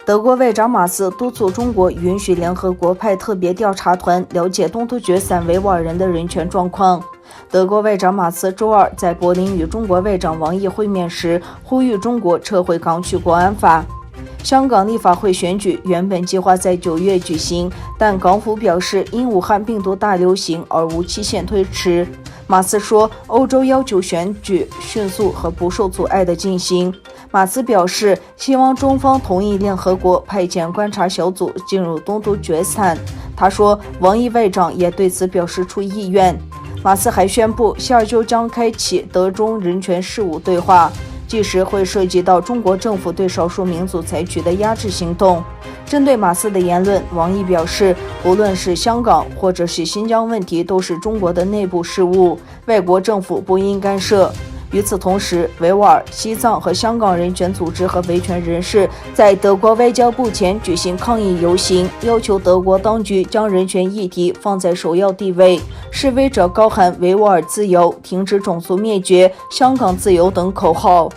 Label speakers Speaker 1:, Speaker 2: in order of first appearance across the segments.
Speaker 1: 德国外长马斯督促中国允许联合国派特别调查团了解东突厥散维吾尔人的人权状况。德国外长马斯周二在柏林与中国外长王毅会面时，呼吁中国撤回港区国安法。香港立法会选举原本计划在9月举行，但港府表示因武汉病毒大流行而无期限推迟。马斯说，欧洲要求选举迅速和不受阻碍地进行。马斯表示，希望中方同意联合国派遣观察小组进入东突厥斯坦。他说，王毅外长也对此表示出意愿。马斯还宣布，下周将开启德中人权事务对话，届时会涉及到中国政府对少数民族采取的压制行动。针对马斯的言论，王毅表示，无论是香港或者是新疆问题，都是中国的内部事务，外国政府不应干涉。与此同时，维吾尔、西藏和香港人权组织和维权人士在德国外交部前举行抗议游行，要求德国当局将人权议题放在首要地位。示威者高喊维吾尔自由、停止种族灭绝、香港自由等口号。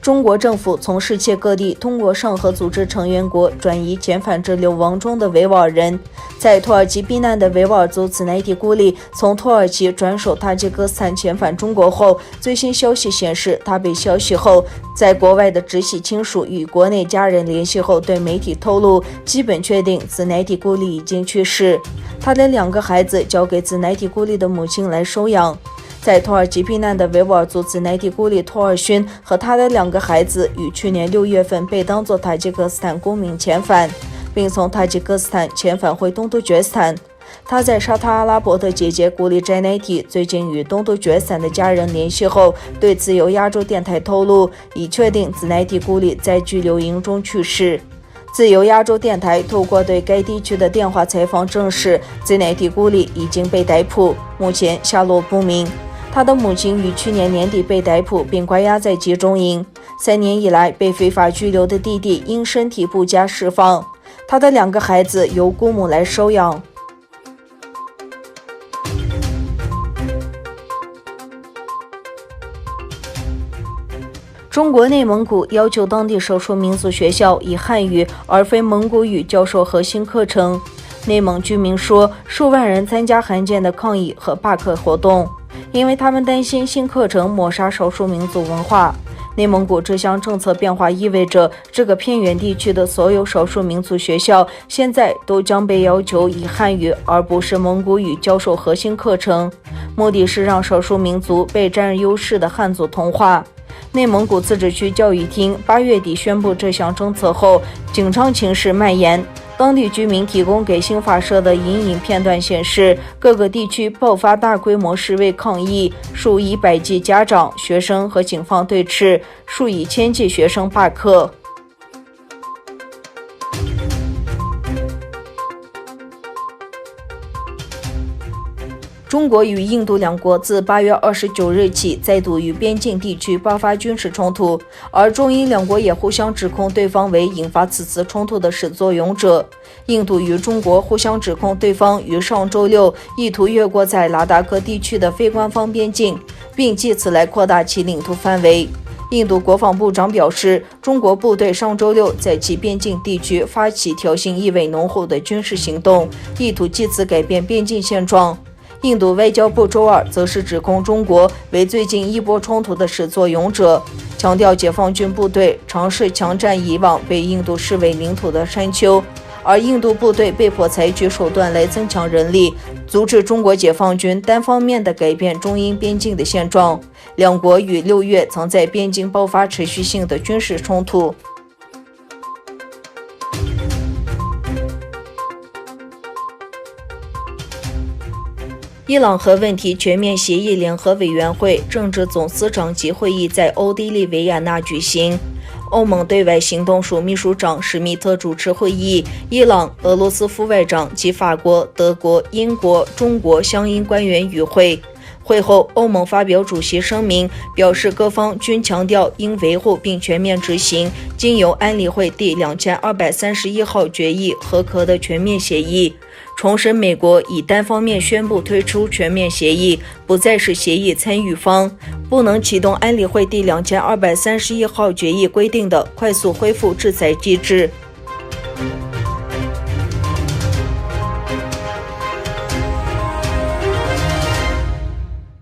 Speaker 1: 中国政府从世界各地通过上合组织成员国转移遣返至流亡中的维吾尔人。在土耳其避难的维吾尔族子乃迪古里从土耳其转手塔吉克斯坦遣返中国后，最新消息显示，他被消息后，在国外的直系亲属与国内家人联系后，对媒体透露，基本确定子乃迪古里已经去世，他的2个孩子交给子乃迪古里的母亲来收养。在土耳其避难的维吾尔族子乃迪古里托尔勋和他的2个孩子于去年6月份被当作塔吉克斯坦公民遣返，并从塔吉克斯坦遣返回东突厥斯坦。他在沙特阿拉伯的姐姐古里斋乃提最近与东突厥斯坦的家人联系后，对自由亚洲电台透露，已确定子乃迪古里在拘留营中去世。自由亚洲电台透过对该地区的电话采访证实，子乃迪古里已经被逮捕，目前下落不明。他的母亲于去年年底被逮捕并关押在集中营，3年以来被非法拘留的弟弟因身体不佳释放，他的2个孩子由姑母来收养。中国内蒙古要求当地少数民族学校以汉语而非蒙古语教授核心课程。内蒙居民说，数万人参加罕见的抗议和罢课活动，因为他们担心新课程抹杀少数民族文化。内蒙古这项政策变化意味着，这个偏远地区的所有少数民族学校现在都将被要求以汉语而不是蒙古语教授核心课程，目的是让少数民族被占优势的汉族同化。内蒙古自治区教育厅8月底宣布这项政策后，紧张情势蔓延。当地居民提供给新华社的影音片段显示，各个地区爆发大规模示威抗议，数以百计家长、学生和警方对峙，数以千计学生罢课。中国与印度2国自8月29日起再度与边境地区爆发军事冲突，而中印2国也互相指控对方为引发此次冲突的始作俑者。印度与中国互相指控对方于上周6意图越过在拉达克地区的非官方边境，并借此来扩大其领土范围。印度国防部长表示，中国部队上周6在其边境地区发起挑衅意味浓厚的军事行动，意图借此改变边境现状。印度外交部周二则是指控中国为最近一波冲突的始作俑者，强调解放军部队尝试强占以往被印度视为领土的山丘，而印度部队被迫采取手段来增强人力，阻止中国解放军单方面地改变中印边境的现状。2国于6月曾在边境爆发持续性的军事冲突。伊朗核问题全面协议联合委员会政治总司长级会议在欧地利维也纳举行，欧盟对外行动署秘书长史密特主持会议，伊朗、俄罗斯副外长及法国、德国、英国、中国相应官员与会。会后，欧盟发表主席声明，表示各方均强调应维护并全面执行经由安理会第2231号决议核可的全面协议，重申美国已单方面宣布退出全面协议，不再是协议参与方，不能启动安理会第2231号决议规定的快速恢复制裁机制。